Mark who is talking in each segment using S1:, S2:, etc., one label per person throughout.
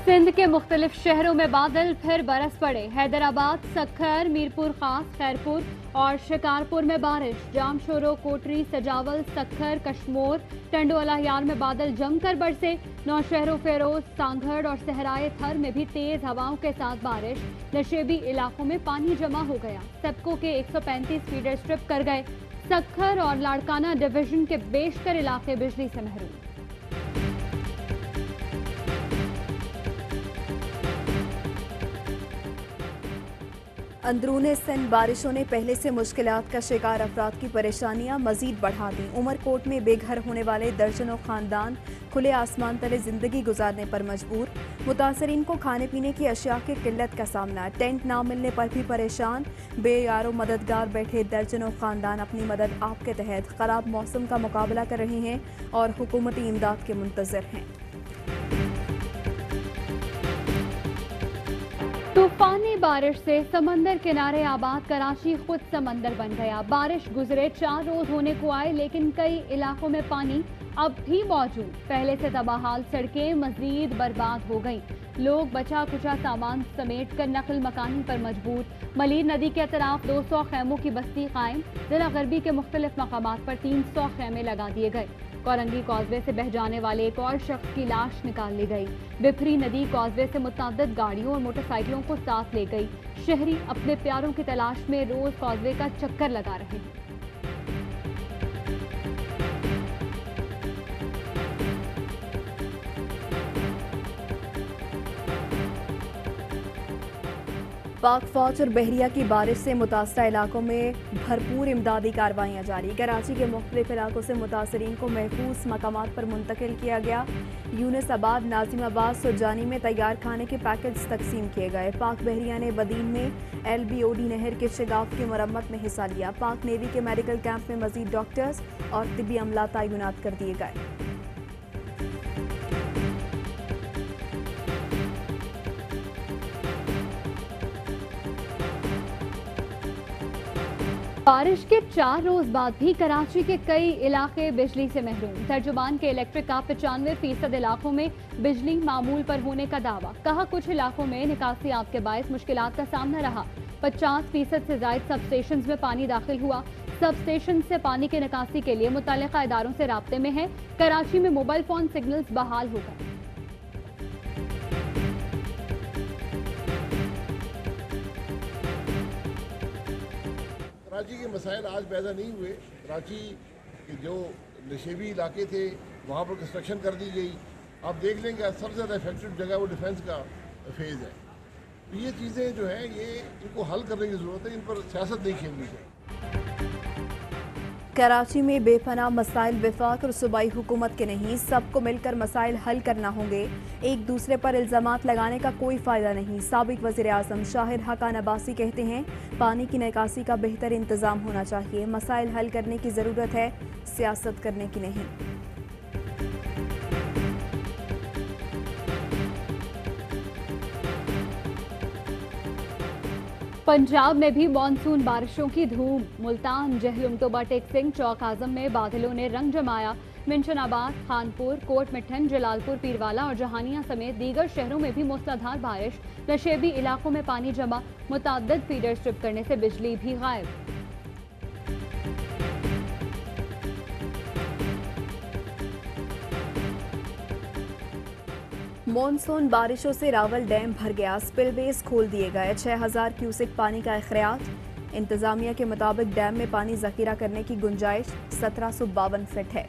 S1: सिंध के मुख्तलिफ शहरों में बादल फिर बरस पड़े। हैदराबाद, सक्खर, मीरपुर खास, खैरपुर और शिकारपुर में बारिश। जामशोरो, कोटरी, सजावल, सक्खर, कश्मोर, टंडोला यार में बादल जमकर बरसे। नौशहरों, फेरोज, सांगढ़ और सहराए थर में भी तेज हवाओं के साथ बारिश। नशेबी इलाकों में पानी जमा हो गया। सेप्को के 135 फीडर स्ट्रिप कर गए। सक्खर और लाड़काना डिवीजन के बेशतर इलाके बिजली से महरूम।
S2: अंदरूने सिंध बारिशों ने पहले से मुश्किलात का शिकार अफराद की परेशानियां मजीद बढ़ा दी। उमरकोट में बेघर होने वाले दर्जनों खानदान खुले आसमान तले जिंदगी गुजारने पर मजबूर। मुतासरीन को खाने पीने की अशिया की किल्लत का सामना। टेंट ना मिलने पर भी परेशान। बेयारो मददगार बैठे दर्जनों खानदान अपनी मदद आप के तहत खराब मौसम का मुकाबला कर रहे हैं और हुकूमती इमदाद के मुंतजर हैं।
S1: तूफानी बारिश से समंदर किनारे आबाद कराची खुद समंदर बन गया। बारिश गुजरे 4 रोज होने को आए, लेकिन कई इलाकों में पानी अब भी मौजूद। पहले से तबाहाल सड़कें मजीद बर्बाद हो गईं। लोग बचा कुचा सामान समेट कर नकल मकानी पर मजबूर। मलीर नदी के अतराफ 200 खैमों की बस्ती कायम। जिला गरबी के मुख्तलिफ मकामात पर 300 खैमे लगा दिए गए। कोरंगी कॉजवे से बह जाने वाले एक और शख्स की लाश निकाल ली गई। बिफरी नदी कॉजवे से मुतअद्दिद गाड़ियों और मोटरसाइकिलों को साथ ले गई। शहरी अपने प्यारों की तलाश में रोज कॉजवे का चक्कर लगा रहे हैं।
S2: पाक फौज और बहरिया की बारिश से मुतासरा इलाकों में भरपूर इमदादी कार्रवाइयाँ जारी। कराची के मुख्तलिफ इलाकों से मुतासरीन को महफूज मकामात पर मुंतकिल किया गया। यूनिसाबाद, नाजिमाबाद, सुरजानी में तैयार खाने के पैकेट्स तकसीम किए गए। पाक बहरिया ने बदीन में LBOD नहर के शिगाफ की मरम्मत में हिस्सा लिया। पाक नेवी के मेडिकल कैंप में मजीद डॉक्टर्स और तिब्बी अमला तैनात कर दिए गए।
S1: बारिश के 4 रोज बाद भी कराची के कई इलाके बिजली से महरूम। तर्जुमान के इलेक्ट्रिक का 95% इलाकों में बिजली मामूल पर होने का दावा। कहा कुछ इलाकों में निकासियात के बायस मुश्किलात का सामना रहा। 50% से ज्यादा सब स्टेशन में पानी दाखिल हुआ। सब स्टेशन से पानी के निकासी के लिए मुतल्लिका इदारों से राब्ते में है। कराची में मोबाइल फोन सिग्नल्स बहाल हो गए।
S3: कराची के मसाइल आज पैदा नहीं हुए। कराची के जो नशेबी इलाके थे वहाँ पर कंस्ट्रक्शन कर दी गई। आप देख लेंगे सबसे ज़्यादा इफेक्टिव जगह वो डिफेंस का फेज़ है। तो ये चीज़ें जो हैं ये इनको हल करने की ज़रूरत है। इन पर सियासत नहीं खेलनी चाहिए।
S2: कराची में बेपनाह मसाइल वफाक और सूबाई हुकूमत के नहीं, सबको मिलकर मसाइल हल करना होंगे। एक दूसरे पर इल्ज़ामात लगाने का कोई फ़ायदा नहीं। साबिक वज़ीर आज़म शाहिद हक़ान अब्बासी कहते हैं पानी की निकासी का बेहतर इंतज़ाम होना चाहिए। मसाइल हल करने की ज़रूरत है, सियासत करने की नहीं।
S1: पंजाब में भी मानसून बारिशों की धूम। मुल्तान, जहलुम, तोबा टेक सिंह, चौक आजम में बादलों ने रंग जमाया। मिंशनाबाद, खानपुर, कोट मिठन, जलालपुर, पीरवाला और जहानिया समेत दीगर शहरों में भी मूसलाधार बारिश। नशेबी इलाकों में पानी जमा। मुतअद्दिद फीडर स्ट्रिप करने से बिजली भी गायब।
S2: मॉनसून बारिशों से रावल डैम भर गया। स्पिलवेज खोल दिए गए। 6000 क्यूसेक पानी का इख्तियार। इंतजामिया के मुताबिक डैम में पानी जखीरा करने की गुंजाइश 1752 फीट है।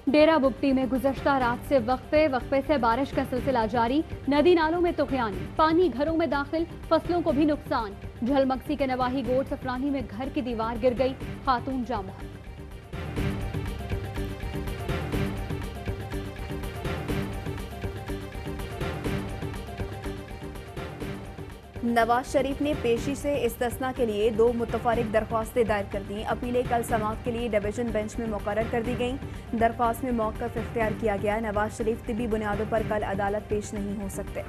S1: डेरा बुगटी में गुज़श्ता रात से वक्फे से बारिश का सिलसिला जारी। नदी नालों में तुग़यानी, पानी घरों में दाखिल, फसलों को भी नुकसान। झलमक्सी के नवाही गोट सफरानी में घर की दीवार गिर गई, खातून जाम।
S2: नवाज शरीफ ने पेशी से इस्तिस्ना के लिए 2 मुतफारिक दरख्वास्तें दायर कर दी। अपीलें कल समाअत के लिए डिवीजन बेंच में मुकर्रर कर दी गईं। दरख्वास्त में मौक़िफ़ इख्तियार किया गया। नवाज शरीफ तिब्बी बुनियादों पर कल अदालत पेश नहीं हो सकते।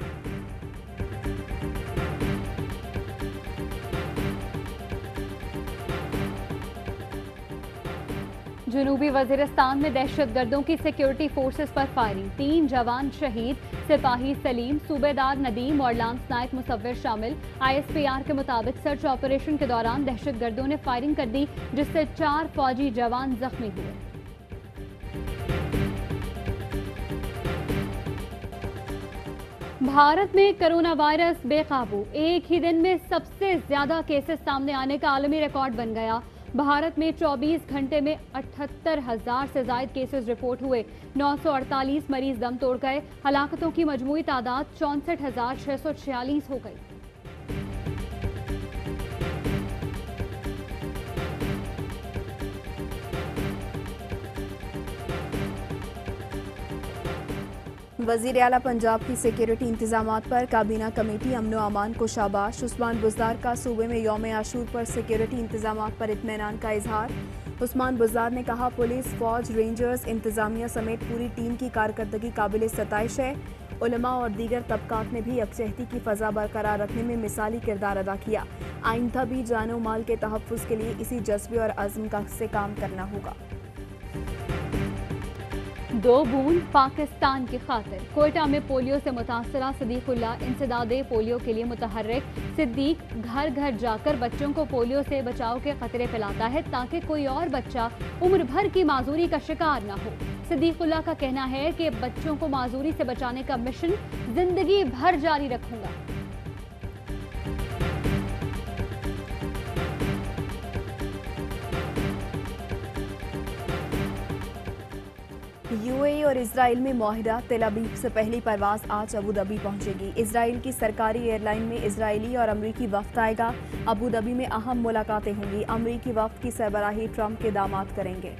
S1: जनूबी वजीरिस्तान में दहशत गर्दों की सिक्योरिटी फोर्सेस पर फायरिंग, 3 जवान शहीद, सिपाही सलीम, सूबेदार नदीम और लांस नायक मुसव्विर शामिल। ISPR के मुताबिक सर्च ऑपरेशन के दौरान दहशत गर्दों ने फायरिंग कर दी, जिससे 4 फौजी जवान जख्मी हुए। भारत में कोरोना वायरस बेकाबू, एक ही दिन में सबसे ज्यादा केसेस सामने आने का आलमी रिकॉर्ड बन गया। भारत में 24 घंटे में 78,000 से ज्यादा केसेस रिपोर्ट हुए, 948 मरीज दम तोड़ गए। हलाकतों की मजमूई तादाद 64,646 हो गई।
S2: वज़ीर आला पंजाब की सिक्योरिटी इंतजामात पर काबीना कमेटी अमन व अमान को शाबाश। उस्मान बुज़दार का सूबे में यौम आशूर पर सिक्योरिटी इंतजामात पर इत्मीनान का इजहार। उस्मान बुज़दार ने कहा, पुलिस, फौज, रेंजर्स, इंतजामिया समेत पूरी टीम की कारकर्दगी काबिल सताइश है। उलमा और दीगर तबकात ने भी यकजहती की फ़ज़ा बरकरार रखने में मिसाली किरदार अदा किया। आइंदा भी जान व माल के तहफ़्फ़ुज़ के लिए इसी जज्बे और अज़्म से काम करना होगा।
S1: 2 बूंद पाकिस्तान की खातिर, कोयटा में पोलियो से मुतासरा सिद्दीकुल्लाह इंसदादे पोलियो के लिए मुतहर्रिक। सिद्दीक घर घर जाकर बच्चों को पोलियो से बचाव के खतरे फैलाता है ताकि कोई और बच्चा उम्र भर की माजूरी का शिकार न हो। सिद्दीकुल्लाह का कहना है कि बच्चों को माजूरी से बचाने का मिशन जिंदगी भर जारी रखूंगा।
S2: UAE और इजराइल में मुआहिदा, तेल अवीव से पहली परवाज आज अबू धाबी पहुंचेगी। इजराइल की सरकारी एयरलाइन में इजरायली और अमरीकी वफ्द आएगा। अबू धाबी में अहम मुलाकातें होंगी। अमरीकी वफ्द की सरबराही ट्रंप के दामाद करेंगे।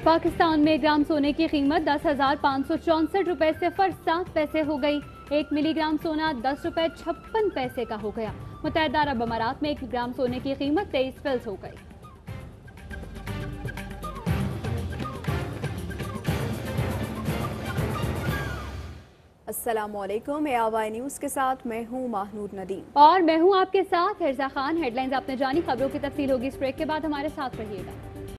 S1: पाकिस्तान में 1 ग्राम सोने की कीमत 10,564 रुपए 0.7 पैसे हो गई। 1 मिलीग्राम सोना 10 रुपए 56 पैसे का हो गया। मुत्तहिदा अरब अमारात में 1 ग्राम सोने की कीमत 23 फिल्स हो गई।
S2: अस्सलामुअलैकुम, AY न्यूज़ के साथ मैं हूँ महनूर नदीम
S1: और मैं हूँ आपके साथ हिरजा खान। हेडलाइंस आपने जानी, खबरों की तफसील होगी इस ब्रेक के बाद, हमारे साथ रहिएगा।